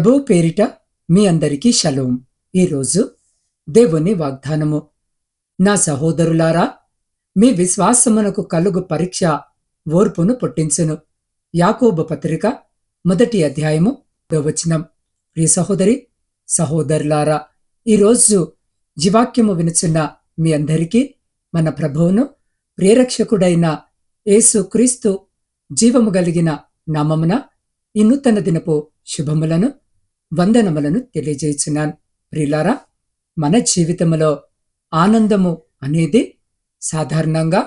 ప్రభువు పేరిట మీ అందరికీ షలోం. ఈరోజు దేవుని వాగ్దానము. నా సహోదరులారా, మీ విశ్వాసమునకు కలుగు పరీక్ష ఓర్పును పుట్టించును. యాకోబు పత్రిక 1 అధ్యాయము 2వ వచనం. ప్రియ సహోదరి సహోదరులారా, ఈరోజు జీవాక్యము వినుచున్న మీ అందరికీ మన ప్రభువును ప్రియరక్షకుడైన యేసుక్రీస్తు జీవము కలిగిన నామమున ఈ నూతన దినపు శుభములను వందనములను తెలియజేస్తున్నాను. ప్రియులారా, మన జీవితంలో ఆనందము అనేది సాధారణంగా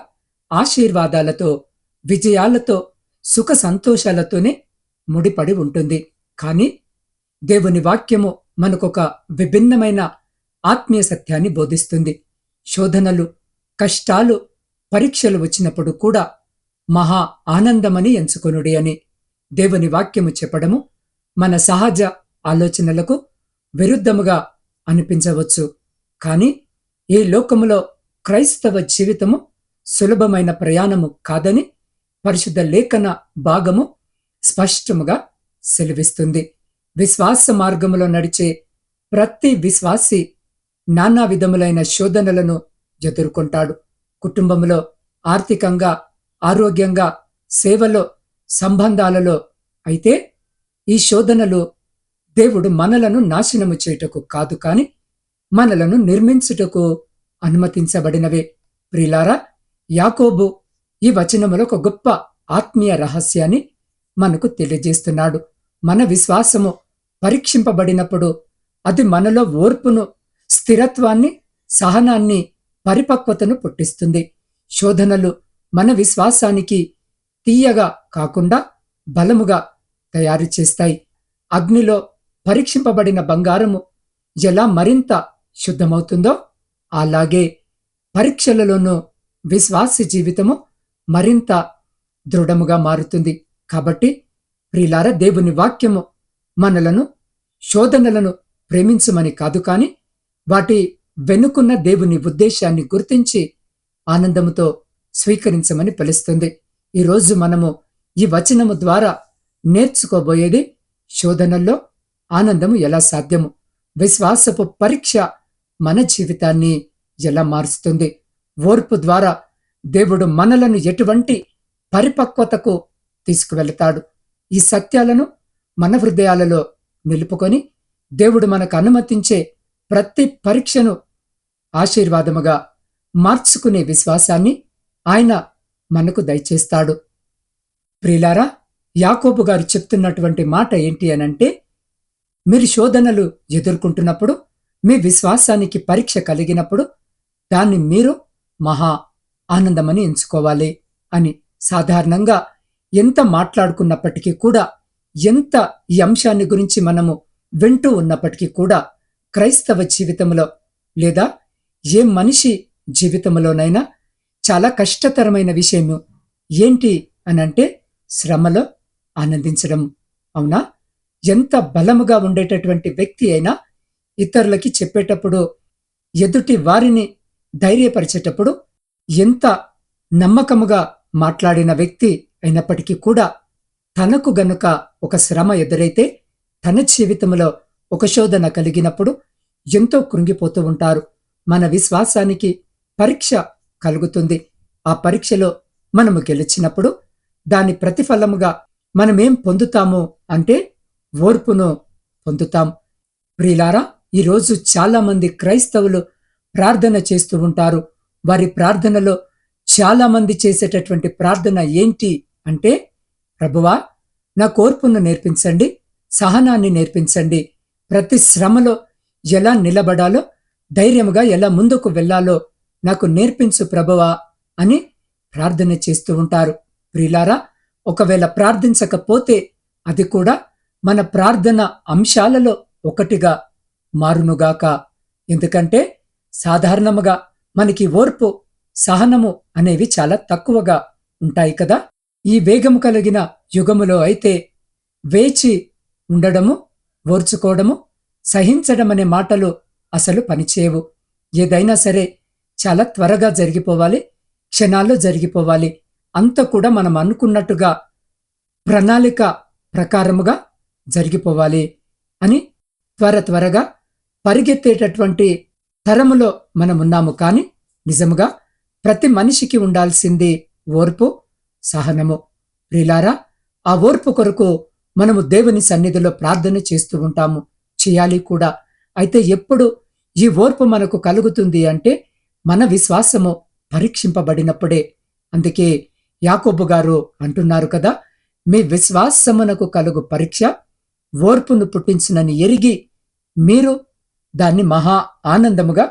ఆశీర్వాదాలతో, విజయాలతో, సుఖ సంతోషాలతోనే ముడిపడి ఉంటుంది. కానీ దేవుని వాక్యము మనకొక విభిన్నమైన ఆత్మీయ సత్యాన్ని బోధిస్తుంది. శోధనలు, కష్టాలు, పరీక్షలు వచ్చినప్పుడు కూడా మహా ఆనందమని ఎంచుకొనుడి అని దేవుని వాక్యము చెప్పడము మన సహజ ఆలోచనలకు విరుద్ధముగా అనిపించవచ్చు. కానీ ఈ లోకములో క్రైస్తవ జీవితము సులభమైన ప్రయాణము కాదని పరిశుద్ధ లేఖన భాగము స్పష్టముగా సెలవిస్తుంది. విశ్వాస మార్గములో నడిచే ప్రతి విశ్వాసి నానా విధములైన శోధనలను ఎదుర్కొంటాడు. కుటుంబములో, ఆర్థికంగా, ఆరోగ్యంగా, సేవలో, సంబంధాలలో. అయితే ఈ శోధనలు దేవుడు మనలను నాశనము చేయుటకు కాదు, కాని మనలను నిర్మించుటకు అనుమతించబడినవే. ప్రియులారా, యాకోబు ఈ వచనములో ఒక గొప్ప ఆత్మీయ రహస్యాన్ని మనకు తెలియజేస్తున్నాడు. మన విశ్వాసము పరీక్షింపబడినప్పుడు అది మనలో ఓర్పును, స్థిరత్వాన్ని, సహనాన్ని, పరిపక్వతను పుట్టిస్తుంది. శోధనలు మన విశ్వాసానికి తీయగా కాకుండా బలముగా తయారు చేస్తాయి. అగ్నిలో పరీక్షింపబడిన బంగారము ఎలా మరింత శుద్ధమవుతుందో అలాగే పరీక్షలలోనూ విశ్వాసి జీవితము మరింత దృఢముగా మారుతుంది. కాబట్టి ప్రియులారా, దేవుని వాక్యము మనలను శోధనలను ప్రేమించమని కాదు, కాని వాటి వెనుకున్న దేవుని ఉద్దేశాన్ని గుర్తించి ఆనందముతో స్వీకరించమని పిలుస్తుంది. ఈరోజు మనము ఈ వచనము ద్వారా నేర్చుకోబోయేది శోధనల్లో ఆనందము ఎలా సాధ్యము, విశ్వాసపు పరీక్ష మన జీవితాన్ని ఎలా మారుస్తుంది, ఓర్పు ద్వారా దేవుడు మనలను ఎటువంటి పరిపక్వతకు తీసుకువెళతాడు. ఈ సత్యాలను మన హృదయాలలో నిలుపుకొని దేవుడు మనకు అనుమతించే ప్రతి పరీక్షను ఆశీర్వాదముగా మార్చుకునే విశ్వాసాన్ని ఆయన మనకు దయచేస్తాడు. ప్రియులారా, యాకోబు గారు చెప్తున్నటువంటి మాట ఏంటి అనంటే, మీరు శోధనలు ఎదుర్కొంటున్నప్పుడు, మీ విశ్వాసానికి పరీక్ష కలిగినప్పుడు దాన్ని మీరు మహా ఆనందమని ఎంచుకోవాలి అని. సాధారణంగా ఎంత మాట్లాడుకున్నప్పటికీ కూడా, ఎంత ఈ అంశాన్ని గురించి మనము వింటూ ఉన్నప్పటికీ కూడా, క్రైస్తవ జీవితంలో లేదా ఏ మనిషి జీవితంలోనైనా చాలా కష్టతరమైన విషయము ఏంటి అనంటే శ్రమలో ఆనందించడం. అవునా? ఎంత బలముగా ఉండేటటువంటి వ్యక్తి అయినా ఇతరులకి చెప్పేటప్పుడు, ఎదుటి వారిని ధైర్యపరిచేటప్పుడు ఎంత నమ్మకముగా మాట్లాడిన వ్యక్తి అయినప్పటికీ కూడా తనకు గనుక ఒక శ్రమ ఎదురైతే, తన జీవితంలో ఒక శోధన కలిగినప్పుడు ఎంతో కృంగిపోతూ ఉంటారు. మన విశ్వాసానికి పరీక్ష కలుగుతుంది. ఆ పరీక్షలో మనము గెలిచినప్పుడు దాని ప్రతిఫలముగా మనమేం పొందుతాము అంటే ఓర్పును పొందుతాం. ప్రియులారా, ఈరోజు చాలా మంది క్రైస్తవులు ప్రార్థన చేస్తూ ఉంటారు. వారి ప్రార్థనలో చాలా మంది చేసేటటువంటి ప్రార్థన ఏంటి అంటే, ప్రభువా, నాకు ఓర్పును నేర్పించండి, సహనాన్ని నేర్పించండి, ప్రతి శ్రమలో ఎలా నిలబడాలో, ధైర్యముగా ఎలా ముందుకు వెళ్లాలో నాకు నేర్పించు ప్రభువా అని ప్రార్థన చేస్తూ ఉంటారు. ప్రియులారా, ఒకవేళ ప్రార్థించకపోతే అది కూడా మన ప్రార్థన అంశాలలో ఒకటిగా మారునుగాక. ఎందుకంటే సాధారణముగా మనకి ఓర్పు, సహనము అనేవి చాలా తక్కువగా ఉంటాయి కదా. ఈ వేగము కలిగిన యుగములో అయితే వేచి ఉండడము, ఓర్చుకోవడము, సహించడం అనే మాటలు అసలు పనిచేయవు. ఏదైనా సరే చాలా త్వరగా జరిగిపోవాలి, క్షణాల్లో జరిగిపోవాలి. అంత కూడా మనం అనుకున్నట్టుగా ప్రణాళిక ప్రకారముగా జరిగిపోవాలి. అని త్వరగా పరిగెత్తేటటువంటి తరములో మనమున్నాము. కాని నిజముగా ప్రతి మనిషికి ఉండాల్సింది ఓర్పు, సహనము. ప్రియులారా, ఆ ఓర్పు కొరకు మనము దేవుని సన్నిధిలో ప్రార్థన చేస్తూ ఉంటాము, చేయాలి కూడా. అయితే ఎప్పుడు ఈ ఓర్పు మనకు కలుగుతుంది అంటే మన విశ్వాసము పరీక్షింపబడినప్పుడే. అందుకే యాకోబు గారు అంటున్నారు కదా, మీ విశ్వాసమునకు కలుగు పరీక్ష ఓర్పును పుట్టించునని ఎరిగి మీరు దాన్ని మహా ఆనందముగా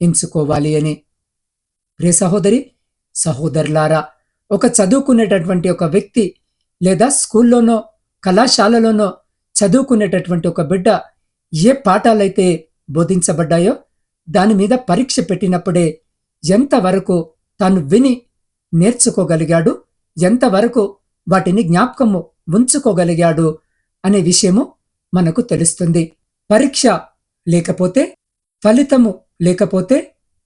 ఎంచుకోవాలి అని. ప్రియ సహోదరి, సహోదరులారా, ఒక చదువుకునేటటువంటి ఒక వ్యక్తి లేదా స్కూల్లోనో కళాశాలలోనో చదువుకునేటటువంటి ఒక బిడ్డ ఏ పాఠాలైతే బోధించబడ్డాయో దాని మీద పరీక్ష పెట్టినప్పుడే ఎంతవరకు తాను విని నేర్చుకోగలిగాడు, ఎంతవరకు వాటిని జ్ఞాపకము ఉంచుకోగలిగాడు అనే విషయము మనకు తెలుస్తుంది. పరీక్ష లేకపోతే, ఫలితము లేకపోతే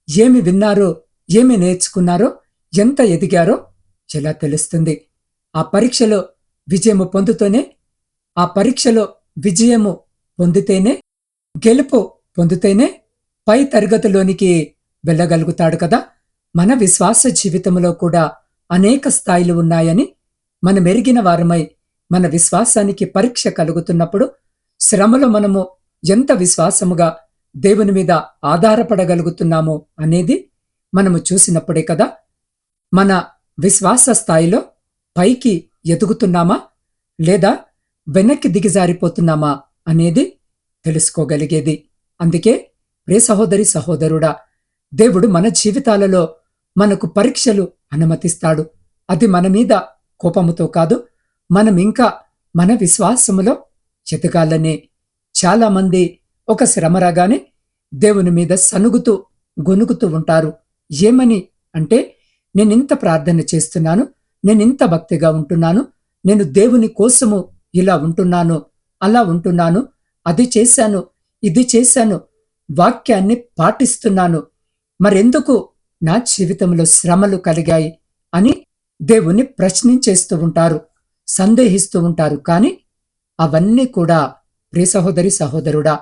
ఏమి విన్నారో, ఏమి నేర్చుకున్నారో, ఎంత ఎదిగారో ఎలా తెలుస్తుంది? ఆ పరీక్షలో విజయము పొందుతూనే, ఆ పరీక్షలో విజయము పొందితేనే, గెలుపు పొందితేనే పై తరగతిలోనికి వెళ్ళగలుగుతాడు కదా. మన విశ్వాస జీవితంలో కూడా అనేక స్థాయిలు ఉన్నాయని మనం ఎరిగిన వారమై, మన విశ్వాసానికి పరీక్ష కలుగుతున్నప్పుడు శ్రమలో మనము ఎంత విశ్వాసముగా దేవుని మీద ఆధారపడగలుగుతున్నామో అనేది మనము చూసినప్పుడే కదా మన విశ్వాస స్థాయిలో పైకి ఎదుగుతున్నామా లేదా వెనక్కి దిగజారిపోతున్నామా అనేది తెలుసుకోగలిగేది. అందుకే ప్రియ సహోదరి, సహోదరుడా, దేవుడు మన జీవితాలలో మనకు పరీక్షలు అనుమతిస్తాడు. అది మన మీద కోపముతో కాదు, మనం ఇంకా మన విశ్వాసములో ఎదగాలనే. చాలా మంది ఒక శ్రమ రాగానే దేవుని మీద సనుగుతూ గొనుగుతూ ఉంటారు. ఏమని అంటే, నేనింత ప్రార్థన చేస్తున్నాను, నేనింత భక్తిగా ఉంటున్నాను, నేను దేవుని కోసము ఇలా ఉంటున్నాను, అలా ఉంటున్నాను, అది చేశాను, ఇది చేశాను, వాక్యాన్ని పాటిస్తున్నాను, మరెందుకు నా జీవితంలో శ్రమలు కలిగాయి అని దేవుణ్ణి ప్రశ్నించేస్తూ ఉంటారు, సందేహిస్తూ ఉంటారు. కాని అవన్నీ కూడా ప్రియ సహోదరి, సహోదరుడా,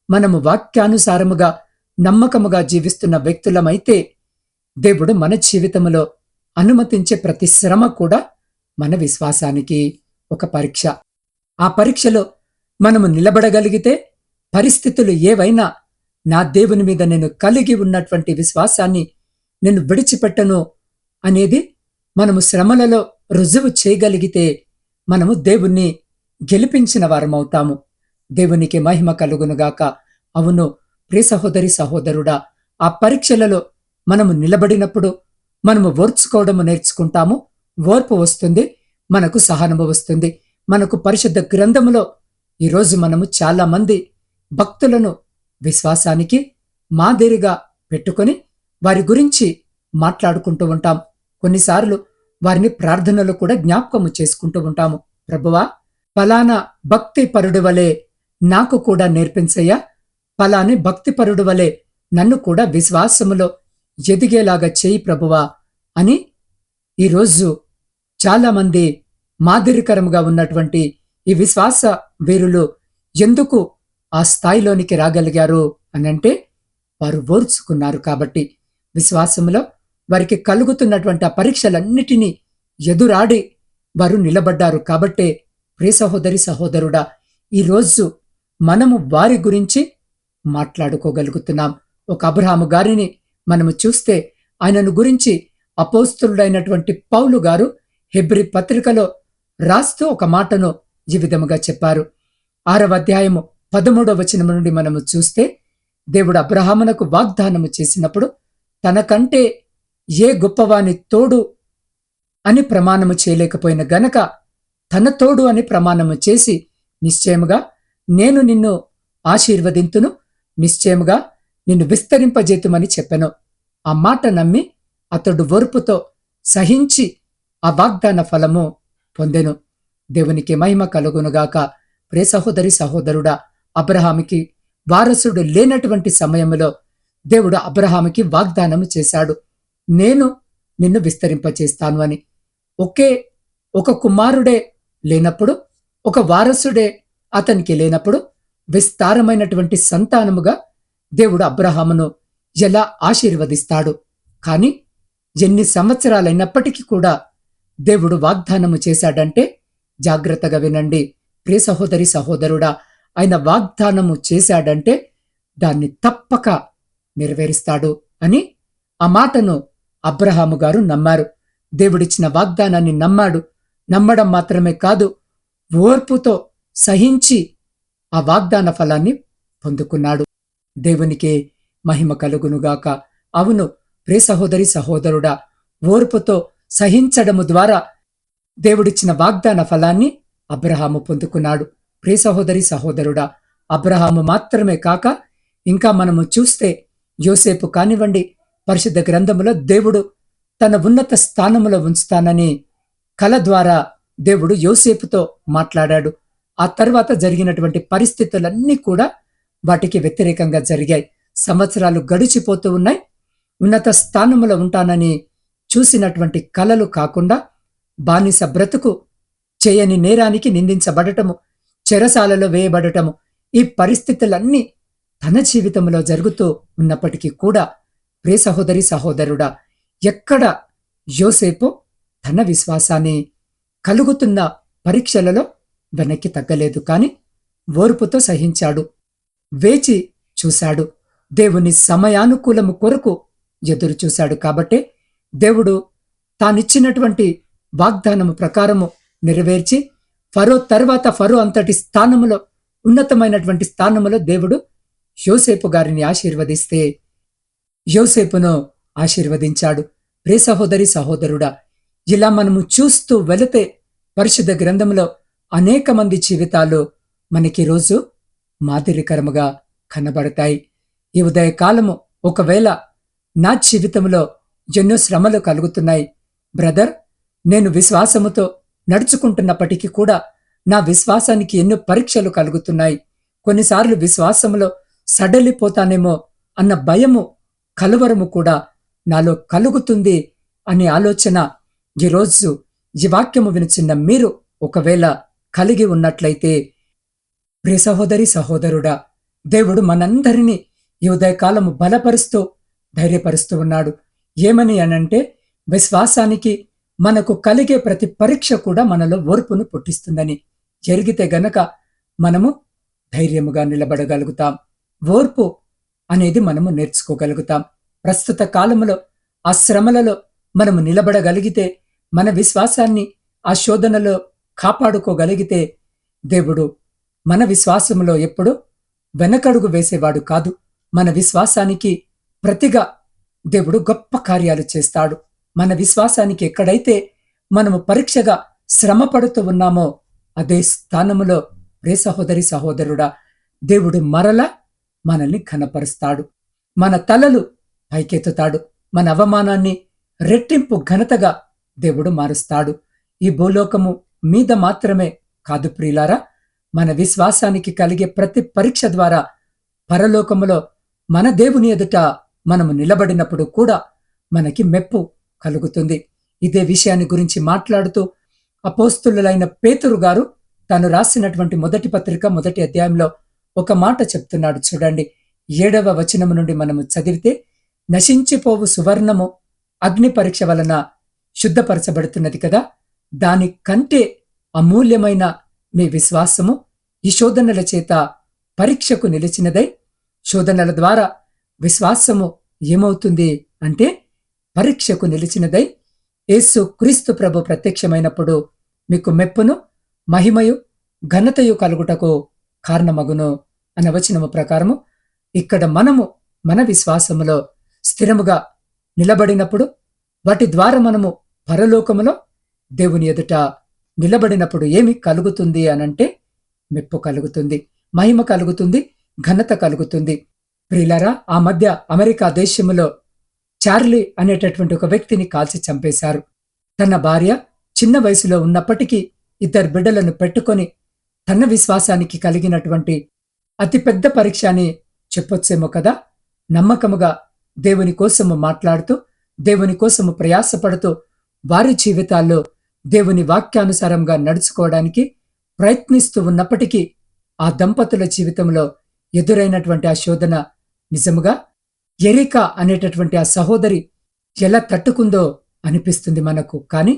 మనము వాక్యానుసారముగా నమ్మకముగా జీవిస్తున్న వ్యక్తులమైతే దేవుడు మన జీవితంలో అనుమతించే ప్రతి శ్రమ కూడా మన విశ్వాసానికి ఒక పరీక్ష. ఆ పరీక్షలో మనము నిలబడగలిగితే పరిస్థితులు ఏవైనా నా దేవుని మీద నేను కలిగి ఉన్నటువంటి విశ్వాసాన్ని నేను విడిచిపెట్టను అనేది మనము శ్రమలలో రుజువు చేయగలిగితే మనము దేవుణ్ణి గెలిపించిన వారమవుతాము. దేవునికి మహిమ కలుగునుగాక. అవును ప్రియ సహోదరి, సహోదరుడా, ఆ పరీక్షలలో మనము నిలబడినప్పుడు మనము ఓర్చుకోవడము నేర్చుకుంటాము. ఓర్పు వస్తుంది, మనకు సహనము వస్తుంది. మనకు పరిశుద్ధ గ్రంథములో ఈరోజు మనము చాలా మంది భక్తులను విశ్వాసానికి మాదిరిగా పెట్టుకొని వారి గురించి మాట్లాడుకుంటూ ఉంటాం. కొన్నిసార్లు వారిని ప్రార్థనలో కూడా జ్ఞాపకము చేసుకుంటూ ఉంటాము. ప్రభువా, ఫలానా భక్తి పరుడు వలె నాకు కూడా నేర్పించయ్యా, ఫలాని భక్తి పరుడు వలె నన్ను కూడా విశ్వాసములో ఎదిగేలాగా చేయి ప్రభువా అని ఈరోజు చాలా మంది మాదిరికరముగా ఉన్నటువంటి ఈ విశ్వాస వీరులు ఎందుకు ఆ స్థాయిలోనికి రాగలిగారు అనంటే వారు ఓర్చుకున్నారు కాబట్టి. విశ్వాసములో వారికి కలుగుతున్నటువంటి ఆ పరీక్షలన్నిటినీ ఎదురాడి వారు నిలబడ్డారు కాబట్టే ప్రియ సహోదరి, సహోదరుడా, ఈరోజు మనము వారి గురించి మాట్లాడుకోగలుగుతున్నాం. ఒక అబ్రహాము గారిని మనము చూస్తే ఆయనను గురించి అపోస్తలుడైనటువంటి పౌలు గారు హెబ్రీ పత్రికలో రాస్తూ ఒక మాటను ఈ విధముగా చెప్పారు. 6వ అధ్యాయము 13వ వచనం నుండి మనము చూస్తే, దేవుడు అబ్రహామునకు వాగ్దానము చేసినప్పుడు తనకంటే ఏ గొప్పవాని తోడు అని ప్రమాణము చేయలేకపోయిన గనక తన తోడు అని ప్రమాణము చేసి, నిశ్చయముగా నేను నిన్ను ఆశీర్వదింతును, నిశ్చయముగా నిన్ను విస్తరింపజేతుమని చెప్పెను. ఆ మాట నమ్మి అతడు ఓర్పుతో సహించి ఆ వాగ్దాన ఫలము పొందెను. దేవునికి మహిమ కలుగునుగాక. ప్రియ సహోదరి, సహోదరుడా, అబ్రహాముకి వారసుడు లేనటువంటి సమయంలో దేవుడు అబ్రహాముకి వాగ్దానము చేశాడు, నేను నిన్ను విస్తరింపచేస్తాను అని. ఒక కుమారుడే లేనప్పుడు, ఒక వారసుడే అతనికి లేనప్పుడు విస్తారమైనటువంటి సంతానముగా దేవుడు అబ్రహామును ఎలా ఆశీర్వదిస్తాడు. కాని ఎన్ని సంవత్సరాలైనప్పటికీ కూడా దేవుడు వాగ్దానము చేశాడంటే, జాగ్రత్తగా వినండి ప్రియ సహోదరి సహోదరుడా, ఆయన వాగ్దానము చేశాడంటే దాన్ని తప్పక నెరవేరుస్తాడు అని ఆ మాటను అబ్రహాము గారు నమ్మారు. దేవుడిచ్చిన వాగ్దానాన్ని నమ్మాడు. నమ్మడం మాత్రమే కాదు, ఓర్పుతో సహించి ఆ వాగ్దాన ఫలాన్ని పొందుకున్నాడు. దేవునికి మహిమ కలుగునుగాక. అవును ప్రియ సహోదరి సహోదరుడా, ఓర్పుతో సహించడము ద్వారా దేవుడిచ్చిన వాగ్దాన ఫలాన్ని అబ్రహాము పొందుకున్నాడు. ప్రియ సహోదరి సహోదరుడా, అబ్రహాము మాత్రమే కాక ఇంకా మనము చూస్తే యోసేపు కానివ్వండి, పరిశుద్ధ గ్రంథములో దేవుడు తన ఉన్నత స్థానములో ఉంచుతానని కల ద్వారా దేవుడు యోసేపుతో మాట్లాడాడు. ఆ తర్వాత జరిగినటువంటి పరిస్థితులన్నీ కూడా వాటికి వ్యతిరేకంగా జరిగాయి. సంవత్సరాలు గడిచిపోతూ ఉన్నాయి. ఉన్నత స్థానములో ఉంటానని చూసినటువంటి కలలు కాకుండా బానిస బ్రతుకు, చేయని నేరానికి నిందించబడటము, చెరసాలలో వేయబడటము, ఈ పరిస్థితులన్నీ తన జీవితంలో జరుగుతూ ఉన్నప్పటికీ కూడా ప్రియ సహోదరి సహోదరుడా, ఎక్కడ యోసేపు తన విశ్వాసాన్ని కలుగుతున్న పరీక్షలలో వెనక్కి తగ్గలేదు. కాని ఓర్పుతో సహించాడు, వేచి చూశాడు, దేవుని సమయానుకూలము కొరకు ఎదురు చూశాడు. కాబట్టే దేవుడు తానిచ్చినటువంటి వాగ్దానము ప్రకారము నెరవేర్చి ఫరో తర్వాత ఫరో అంతటి స్థానములో, ఉన్నతమైనటువంటి స్థానములో దేవుడు యోసేపు గారిని ఆశీర్వదిస్తే యోసేపును ఆశీర్వదించాడు. ప్రియ సహోదరి సహోదరుడా, ఇలా మనము చూస్తూ వెళితే పరిశుద్ధ గ్రంథంలో అనేక మంది జీవితాలు మనకి రోజు మాదిరికరముగా కనబడతాయి. ఈ ఉదయకాలము ఒకవేళ నా జీవితంలో ఎన్నో శ్రమలు కలుగుతున్నాయి బ్రదర్, నేను విశ్వాసముతో నడుచుకుంటున్నప్పటికీ కూడా నా విశ్వాసానికి ఎన్నో పరీక్షలు కలుగుతున్నాయి, కొన్నిసార్లు విశ్వాసములో సడలిపోతానేమో అన్న భయము, కలవరము కూడా నాలో కలుగుతుంది అనే ఆలోచన ఈరోజు ఈ వాక్యము వినుచున్న మీరు ఒకవేళ కలిగి ఉన్నట్లయితే ప్రియ సహోదరి సహోదరుడా, దేవుడు మనందరినీ ఈ ఉదయకాలము బలపరుస్తూ ధైర్యపరుస్తూ ఉన్నాడు. ఏమని అనంటే, విశ్వాసానికి మనకు కలిగే ప్రతి పరీక్ష కూడా మనలో ఓర్పును పుట్టిస్తుందని జరిగితే గనక మనము ధైర్యముగా నిలబడగలుగుతాం. ఓర్పు అనేది మనము నేర్చుకోగలుగుతాం. ప్రస్తుత కాలంలో ఆ శ్రమలలో మనము నిలబడగలిగితే, మన విశ్వాసాన్ని ఆ శోధనలో కాపాడుకోగలిగితే, దేవుడు మన విశ్వాసములో ఎప్పుడు వెనకడుగు వేసేవాడు కాదు. మన విశ్వాసానికి ప్రతిగా దేవుడు గొప్ప కార్యాలు చేస్తాడు. మన విశ్వాసానికి ఎక్కడైతే మనము పరీక్షగా శ్రమ పడుతూ ఉన్నామో అదే స్థానములో ప్రియ సహోదరి సహోదరుడా, దేవుడు మరలా మనల్ని ఘనపరుస్తాడు. మన తలలు పైకెత్తుతాడు. మన అవమానాన్ని రెట్టింపు ఘనతగా దేవుడు మారుస్తాడు. ఈ భూలోకము మీద మాత్రమే కాదు ప్రియులారా, మన విశ్వాసానికి కలిగే ప్రతి పరీక్ష ద్వారా పరలోకములో మన దేవుని ఎదుట మనము నిలబడినప్పుడు కూడా మనకి మెప్పు కలుగుతుంది. ఇదే విషయాన్ని గురించి మాట్లాడుతూ అపోస్తులులైన పేతురు గారు తాను రాసినటువంటి మొదటి పత్రిక 1వ అధ్యాయంలో ఒక మాట చెప్తున్నాడు. చూడండి, 7వ వచనము నుండి మనము చదివితే, నశించిపోవు సువర్ణము అగ్ని పరీక్ష వలన శుద్ధపరచబడుతున్నది కదా, దాని కంటే అమూల్యమైన మీ విశ్వాసము ఈ శోధనల చేత పరీక్షకు నిలిచినదై, శోధనల ద్వారా విశ్వాసము ఏమవుతుంది అంటే పరీక్షకు నిలిచినదై యేసు క్రీస్తు ప్రభు ప్రత్యక్షమైనప్పుడు మీకు మెప్పును, మహిమయు, ఘనతయు కలుగుటకు కారణమగును అన్న వచనము ప్రకారము ఇక్కడ మనము మన విశ్వాసములో స్థిరముగా నిలబడినప్పుడు, వాటి ద్వారా మనము పరలోకములో దేవుని ఎదుట నిలబడినప్పుడు ఏమి కలుగుతుంది అనంటే మెప్పు కలుగుతుంది, మహిమ కలుగుతుంది, ఘనత కలుగుతుంది. ప్రియులారా, ఆ మధ్య అమెరికా దేశములో చార్లీ అనేటటువంటి ఒక వ్యక్తిని కాల్చి చంపేశారు. తన భార్య చిన్న వయసులో ఉన్నప్పటికీ 2 బిడ్డలను పెట్టుకొని తన విశ్వాసానికి కలిగినటువంటి అతిపెద్ద పరీక్ష అని చెప్పొచ్చేమో కదా, నమ్మకముగా దేవుని కోసము మాట్లాడుతూ, దేవుని కోసము ప్రయాసపడుతూ, వారి జీవితాల్లో దేవుని వాక్యానుసారంగా నడుచుకోవడానికి ప్రయత్నిస్తూ ఉన్నప్పటికీ ఆ దంపతుల జీవితంలో ఎదురైనటువంటి ఆ శోధన నిజముగా ఎరిక అనేటటువంటి ఆ సహోదరి ఎలా తట్టుకుందో అనిపిస్తుంది మనకు. కానీ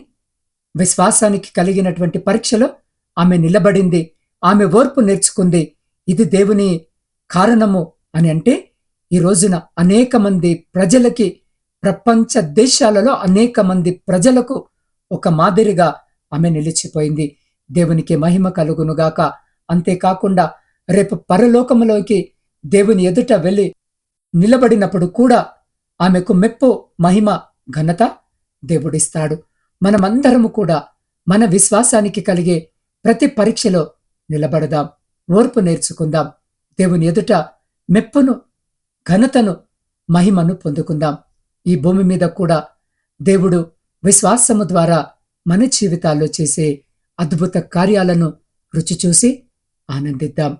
విశ్వాసానికి కలిగినటువంటి పరీక్షలో ఆమె నిలబడింది, ఆమె ఓర్పు నేర్చుకుంది. ఇది దేవుని కారణము అని అంటే ఈ రోజున అనేక మంది ప్రజలకి, ప్రపంచ దేశాలలో అనేక మంది ప్రజలకు ఒక మాదిరిగా ఆమె నిలిచిపోయింది. దేవునికి మహిమ కలుగునుగాక. అంతేకాకుండా రేపు పరలోకములోకి దేవుని ఎదుట వెళ్ళి నిలబడినప్పుడు కూడా ఆమెకు మెప్పు, మహిమ, ఘనత దేవుడిస్తాడు. మనమందరము కూడా మన విశ్వాసానికి కలిగే ప్రతి పరీక్షలో నిలబడదాం, ఓర్పు నేర్చుకుందాం, దేవుని ఎదుట మెప్పును, ఘనతను, మహిమను పొందుకుందాం. ఈ భూమి మీద కూడా దేవుడు విశ్వాసము ద్వారా మన జీవితాల్లో చేసే అద్భుత కార్యాలను రుచి చూసి ఆనందిద్దాం.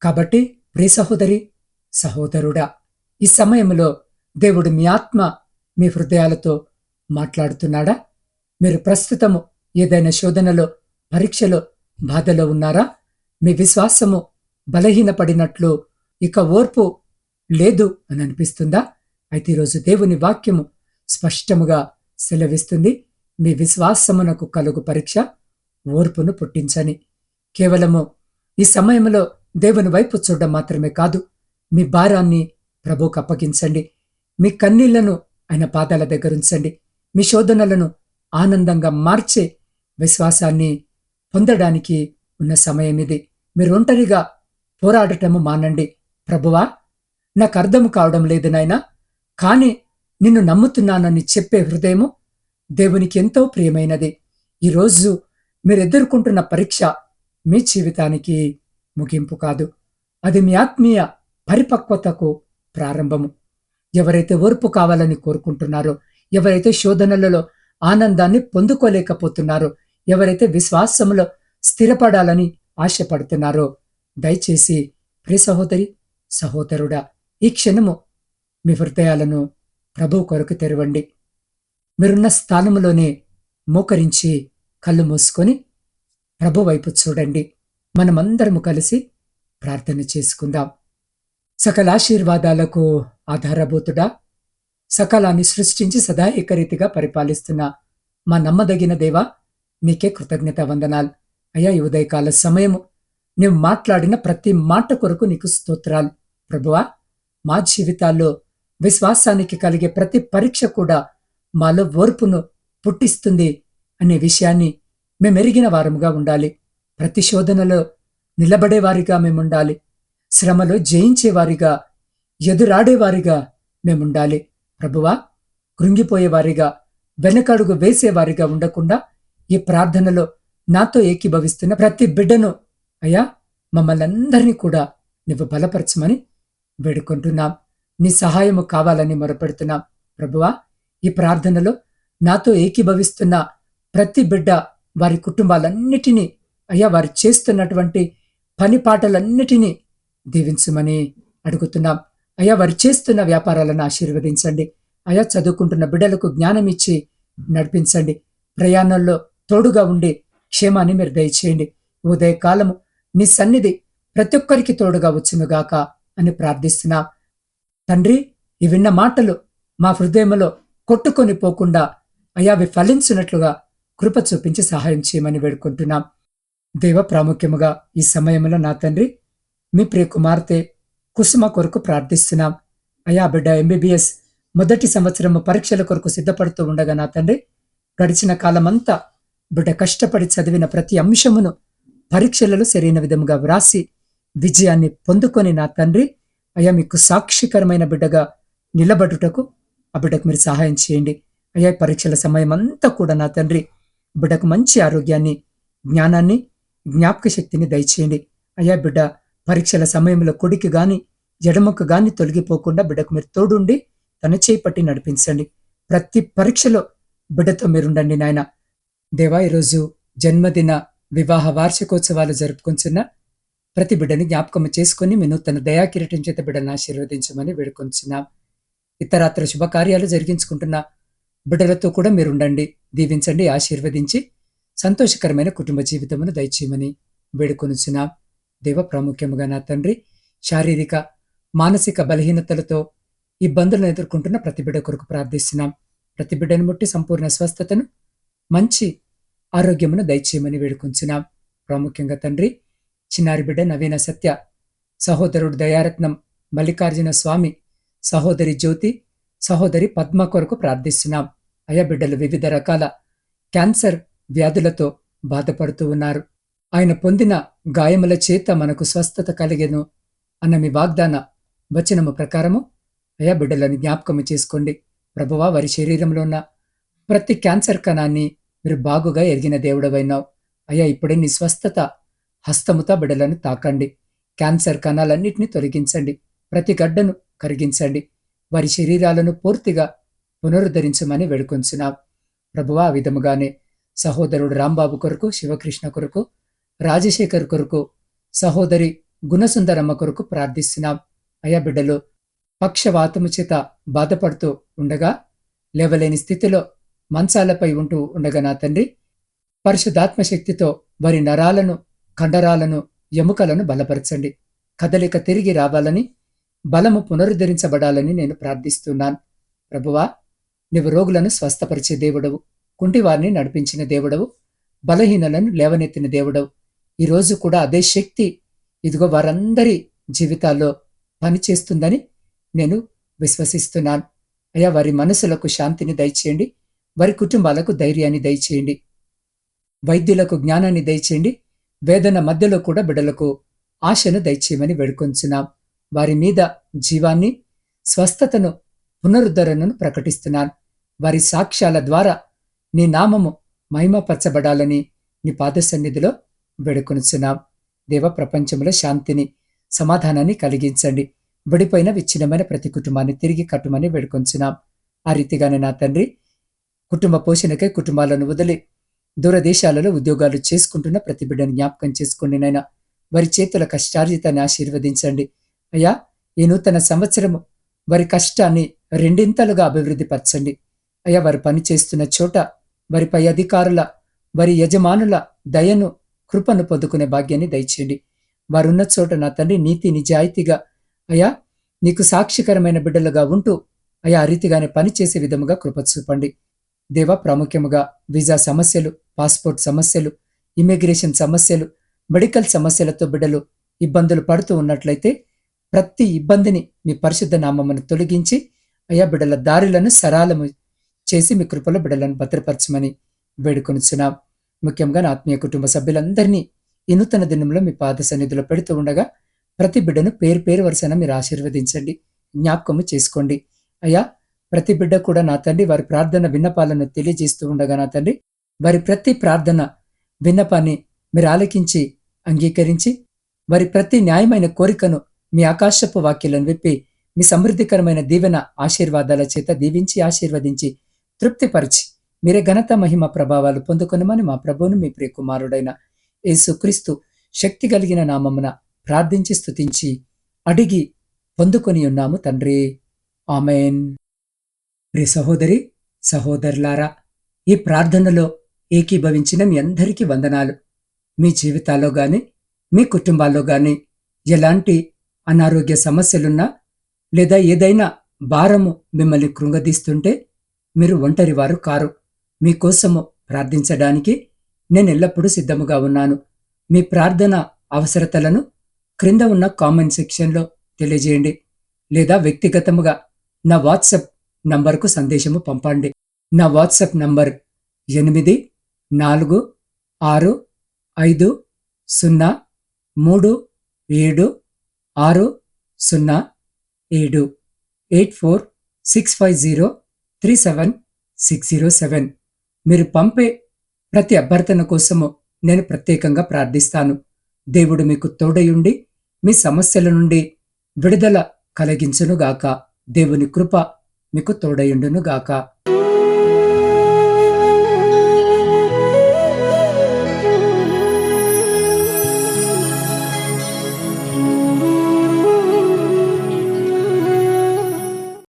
కాబట్టి ప్రియ సహోదరి, సహోదరుడా, ఈ సమయంలో దేవుడు మీ ఆత్మ, మీ హృదయాలతో మాట్లాడుతున్నాడా? మీరు ప్రస్తుతము ఏదైనా శోధనలో, పరీక్షలో, బాధలో ఉన్నారా? మీ విశ్వాసము బలహీనపడినట్లు, ఇక ఓర్పు లేదు అని అనిపిస్తుందా? అయితే ఈరోజు దేవుని వాక్యము స్పష్టముగా సెలవిస్తుంది, మీ విశ్వాసమునకు కలుగు పరీక్ష ఓర్పును పుట్టించని. కేవలము ఈ సమయంలో దేవుని వైపు చూడడం మాత్రమే కాదు, మీ భారాన్ని ప్రభువుకు అప్పగించండి. మీ కన్నీళ్లను ఆయన పాదాల దగ్గర ఉంచండి. మీ శోధనలను ఆనందంగా మార్చే విశ్వాసాన్ని పొందడానికి ఉన్న సమయం ఇది. మీరు ఒంటరిగా పోరాడటము మానండి. ప్రభువా, నాకు అర్థం కావడం లేదు నాయనా, కానీ నిన్ను నమ్ముతున్నానని చెప్పే హృదయము దేవునికి ఎంతో ప్రియమైనది. ఈరోజు మీరు ఎదుర్కొంటున్న పరీక్ష మీ జీవితానికి ముగింపు కాదు, అది మీ ఆత్మీయ పరిపక్వతకు ప్రారంభము. ఎవరైతే ఓర్పు కావాలని కోరుకుంటున్నారో, ఎవరైతే శోధనలలో ఆనందాన్ని పొందుకోలేకపోతున్నారో, ఎవరైతే విశ్వాసములో స్థిరపడాలని ఆశపడుతున్నారో, దయచేసి ప్రియ సహోదరి, సహోదరుడా, ఈ క్షణము మీ హృదయాలను ప్రభువు కొరకు తెరవండి. మీరున్న స్థానములోనే మోకరించి కళ్ళు మూసుకొని ప్రభు వైపు చూడండి. మనమందరము కలిసి ప్రార్థన చేసుకుందాం. సకల ఆశీర్వాదాలకు ఆధారభూతుడా, సకలాన్ని సృష్టించి సదా ఏకరీతిగా పరిపాలిస్తున్న మా నమ్మదగిన దేవా, నీకే కృతజ్ఞత వందనాలు. అయ్యా, ఈ ఉదయకాల సమయము నీవు మాట్లాడిన ప్రతి మాట కొరకు నీకు స్తోత్రాలు. ప్రభువా, మా జీవితాల్లో విశ్వాసానికి కలిగే ప్రతి పరీక్ష కూడా మాలో ఓర్పును పుట్టిస్తుంది అనే విషయాన్ని మేమెరిగిన వారముగా ఉండాలి. ప్రతి శోధనలో నిలబడేవారిగా మేముండాలి. శ్రమలో జయించేవారిగా, ఎదురాడేవారిగా మేముండాలి. ప్రభువా, కృంగిపోయేవారిగా, వెనకడుగు వేసేవారిగా ఉండకుండా ఈ ప్రార్థనలో నాతో ఏకీభవిస్తున్న ప్రతి బిడ్డను అయ్యా, మమ్మల్ని అందరినీ కూడా నువ్వు బలపరచమని వేడుకుంటున్నాం. నీ సహాయము కావాలని మొరపెడుతున్నాం. ప్రభువా, ఈ ప్రార్థనలో నాతో ఏకీభవిస్తున్న ప్రతి బిడ్డ, వారి కుటుంబాలన్నిటినీ అయ్యా, వారు చేస్తున్నటువంటి పని పాటలన్నిటినీ దీవించమని అడుగుతున్నాం. అయ్యా, వారు చేస్తున్న వ్యాపారాలను ఆశీర్వదించండి. అయ్యా, చదువుకుంటున్న బిడ్డలకు జ్ఞానం ఇచ్చి నడిపించండి. ప్రయాణంలో తోడుగా ఉండి క్షేమాన్ని మీరు దయచేయండి. ఉదయకాలము నీ సన్నిధి ప్రతి ఒక్కరికి తోడుగా వచ్చునుగాక అని ప్రార్థిస్తున్నా. తండ్రి, ఈ విన్న మాటలు మా హృదయంలో కొట్టుకొని పోకుండా అయ్యా, అవి ఫలించినట్లుగా కృప చూపించి సహాయం చేయమని వేడుకుంటున్నాం. దేవ, ప్రాముఖ్యముగా ఈ సమయంలో నా తండ్రి, మీ ప్రియ కుమార్తె కుసుమ కొరకు ప్రార్థిస్తున్నాం. అయ్యా, బిడ్డ MBBS మొదటి సంవత్సరము పరీక్షల కొరకు సిద్ధపడుతూ ఉండగా నా తండ్రి, గడిచిన కాలమంతా బిడ్డ కష్టపడి చదివిన ప్రతి అంశమును పరీక్షలలో సరైన విధముగా వ్రాసి విజయాన్ని పొందుకొని నా తండ్రి, అయ్యా, మీకు సాక్షికరమైన బిడ్డగా నిలబడుటకు ఆ బిడ్డకు మీరు సహాయం చేయండి. అయ్యా, పరీక్షల సమయం అంతా కూడా నా తండ్రి, బిడ్డకు మంచి ఆరోగ్యాన్ని, జ్ఞానాన్ని, జ్ఞాపక శక్తిని దయచేయండి. అయ్యా, బిడ్డ పరీక్షల సమయంలో కుడికి గాని ఎడమకు గాని తొలగిపోకుండా బిడ్డకు మీరు తోడుండి తన చేపట్టి నడిపించండి. ప్రతి పరీక్షలో బిడ్డతో మీరుండండి నాయన. దేవా, ఈరోజు జన్మదిన, వివాహ వార్షికోత్సవాలు జరుపుకుంటున్న ప్రతి బిడ్డని జ్ఞాపకం చేసుకుని మీ నూతన దయాకిరీటం చేత బిడ్డను ఆశీర్వదించమని వేడుకొంచున్నాం. ఇతరాత్ర శుభకార్యాలు జరిగించుకుంటున్న బిడ్డలతో కూడా మీరుండండి, దీవించండి, ఆశీర్వదించి సంతోషకరమైన కుటుంబ జీవితమును దయచేయమని వేడుకొనుచున్నాం. దేవ ప్రాముఖ్యముగా నా తండ్రి శారీరక మానసిక బలహీనతలతో ఇబ్బందులను ఎదుర్కొంటున్న ప్రతి బిడ్డ కొరకు ప్రార్థిస్తున్నాం. ప్రతి బిడ్డను ముట్టి సంపూర్ణ స్వస్థతను మంచి ఆరోగ్యమును దయచేయమని వేడుకొంచున్నాం. ప్రాముఖ్యంగా తండ్రి చిన్నారి బిడ్డ నవీన సత్య, సహోదరుడు దయారత్నం, మల్లికార్జున స్వామి, సహోదరి జ్యోతి, సహోదరి పద్మ కొరకు ప్రార్థిస్తున్నాం. అయా బిడ్డలు వివిధ రకాల క్యాన్సర్ వ్యాధులతో బాధపడుతూ ఉన్నారు. ఆయన పొందిన గాయముల చేత మనకు స్వస్థత కలిగెను అన్న మీ వాగ్దాన వచనము ప్రకారము అయా బిడ్డలను జ్ఞాపకము చేసుకోండి. ప్రభువా, వారి శరీరంలో ఉన్న ప్రతి క్యాన్సర్ కణాన్ని మీరు బాగుగా ఎరిగిన దేవుడవైనావు. అయ్యా, ఇప్పుడే నీ స్వస్థత హస్తముతో బిడ్డలను తాకండి. క్యాన్సర్ కణాలన్నింటినీ తొలగించండి. ప్రతి గడ్డను కరిగించండి. వారి శరీరాలను పూర్తిగా పునరుద్ధరించమని వేడుకొంచున్నాం. ప్రభువా, ఆ విధముగానే సహోదరుడు రాంబాబు కొరకు, శివకృష్ణ కొరకు, రాజశేఖర్ కొరకు, సహోదరి గుణసుందరమ్మ కొరకు ప్రార్థిస్తున్నాం. అయా బిడ్డలు పక్షవాతము చేత బాధపడుతూ ఉండగా, లేవలేని స్థితిలో మంచాలపై ఉంటూ ఉండగా నా తండ్రి పరిశుద్ధాత్మశక్తితో వారి నరాలను, కండరాలను, ఎముకలను బలపరచండి. కదలిక తిరిగి రావాలని, బలము పునరుద్ధరించబడాలని నేను ప్రార్థిస్తున్నాను. ప్రభువా, నీవు రోగులను స్వస్థపరిచే దేవుడవు, కుంటివారిని నడిపించిన దేవుడవు, బలహీనలను లేవనెత్తిన దేవుడవు. ఈరోజు కూడా అదే శక్తి ఇదిగో వారందరి జీవితాల్లో పనిచేస్తుందని నేను విశ్వసిస్తున్నాను. అయ్యా, వారి మనసులకు శాంతిని దయచేయండి. వారి కుటుంబాలకు ధైర్యాన్ని దయచేయండి. వైద్యులకు జ్ఞానాన్ని దయచేయండి. వేదన మధ్యలో కూడా బిడ్డలకు ఆశను దయచేయమని వేడుకొంచున్నాం. వారి మీద జీవాన్ని, స్వస్థతను, పునరుద్ధరణను ప్రకటిస్తున్నాను. వారి సాక్ష్యాల ద్వారా నీ నామము మహిమపరచబడాలని నీ పాద సన్నిధిలో వేడుకొనుచున్నాం. దేవ, ప్రపంచంలో శాంతిని, సమాధానాన్ని కలిగించండి. విడిపోయిన విచ్ఛిన్నమైన ప్రతి కుటుంబాన్ని తిరిగి కట్టుమని వేడుకొంచున్నాం. ఆ రీతిగానే నా తండ్రి కుటుంబ పోషణకై కుటుంబాలను వదిలి దూరదేశాలలో ఉద్యోగాలు చేసుకుంటున్న ప్రతి బిడ్డను జ్ఞాపకం చేసుకోండి నాయనా. వారి చేతుల కష్టార్జితాన్ని ఆశీర్వదించండి. అయ్యా, ఈ నూతన సంవత్సరము వారి కష్టాన్ని రెండింతలుగా అభివృద్ధి పరచండి. అయ్యా, వారు పనిచేస్తున్న చోట వారి పై అధికారుల, వారి యజమానుల దయను, కృపను పొందుకునే భాగ్యాన్ని దయచేయండి. వారున్న చోట నా తండ్రి నీతి నిజాయితీగా అయ్యా నీకు సాక్షికరమైన బిడ్డలుగా ఉంటూ అయ్యా ఆ రీతిగానే పనిచేసే విధముగా కృప చూపండి. దేవ, ప్రాముఖ్యముగా వీసా సమస్యలు, పాస్పోర్ట్ సమస్యలు, ఇమిగ్రేషన్ సమస్యలు, మెడికల్ సమస్యలతో బిడ్డలు ఇబ్బందులు పడుతూ ఉన్నట్లయితే ప్రతి ఇబ్బందిని మీ పరిశుద్ధ నామమును తొలగించి అయ్యా బిడ్డల దారులను సరళము చేసి మీ కృపలో బిడ్డలను భద్రపరచమని వేడుకొనుచున్నాం. ముఖ్యంగా నా ఆత్మీయ కుటుంబ సభ్యులందరినీ ఈ నూతన దినంలో మీ పాద సన్నిధిలో పెడుతూ ఉండగా ప్రతి బిడ్డను పేరు పేరు వరుసన మీరు ఆశీర్వదించండి, జ్ఞాపకము చేసుకోండి. అయ్యా, ప్రతి బిడ్డ కూడా నా తండ్రి వారి ప్రార్థన విన్నపాలను తెలియజేస్తూ ఉండగా నా తండ్రి వారి ప్రతి ప్రార్థన విన్నపాన్ని మీరు ఆలకించి అంగీకరించి వారి ప్రతి న్యాయమైన కోరికను మీ ఆకాశపు వాక్యాలను విప్పి మీ సమృద్ధికరమైన దీవెన ఆశీర్వాదాల చేత దీవించి ఆశీర్వదించి తృప్తిపరిచి మీరే ఘనత మహిమ ప్రభావాలు పొందుకొనమని మా ప్రభువును మీ ప్రియ కుమారుడైన యేసుక్రీస్తు శక్తి కలిగిన నామమున ప్రార్థించి స్తుతించి అడిగి పొందుకొని ఉన్నాము తండ్రి. ఆమెన్. ప్రియ సహోదరి సహోదరులారా, ఈ ప్రార్థనలో ఏకీభవించిన మీ అందరికీ వందనాలు. మీ జీవితాల్లో గాని మీ కుటుంబాల్లో గాని ఎలాంటి అనారోగ్య సమస్యలున్నా లేదా ఏదైనా భారము మిమ్మల్ని కృంగదీస్తుంటే మీరు ఒంటరి వారు కారు. మీకోసము ప్రార్థించడానికి నేను ఎల్లప్పుడూ సిద్ధముగా ఉన్నాను. మీ ప్రార్థన అవసరతలను క్రింద ఉన్న కామెంట్ సెక్షన్లో తెలియజేయండి లేదా వ్యక్తిగతముగా నా వాట్సాప్ నంబర్కు సందేశము పంపండి. నా వాట్సాప్ నంబర్ 845037 మీరు పంపే ప్రతి అభ్యర్థన కోసము నేను ప్రత్యేకంగా ప్రార్థిస్తాను. దేవుడు మీకు తోడయుండి మీ సమస్యల నుండి విడుదల కలిగించునుగాక. దేవుని కృప మీకు తోడయుండునుగాక.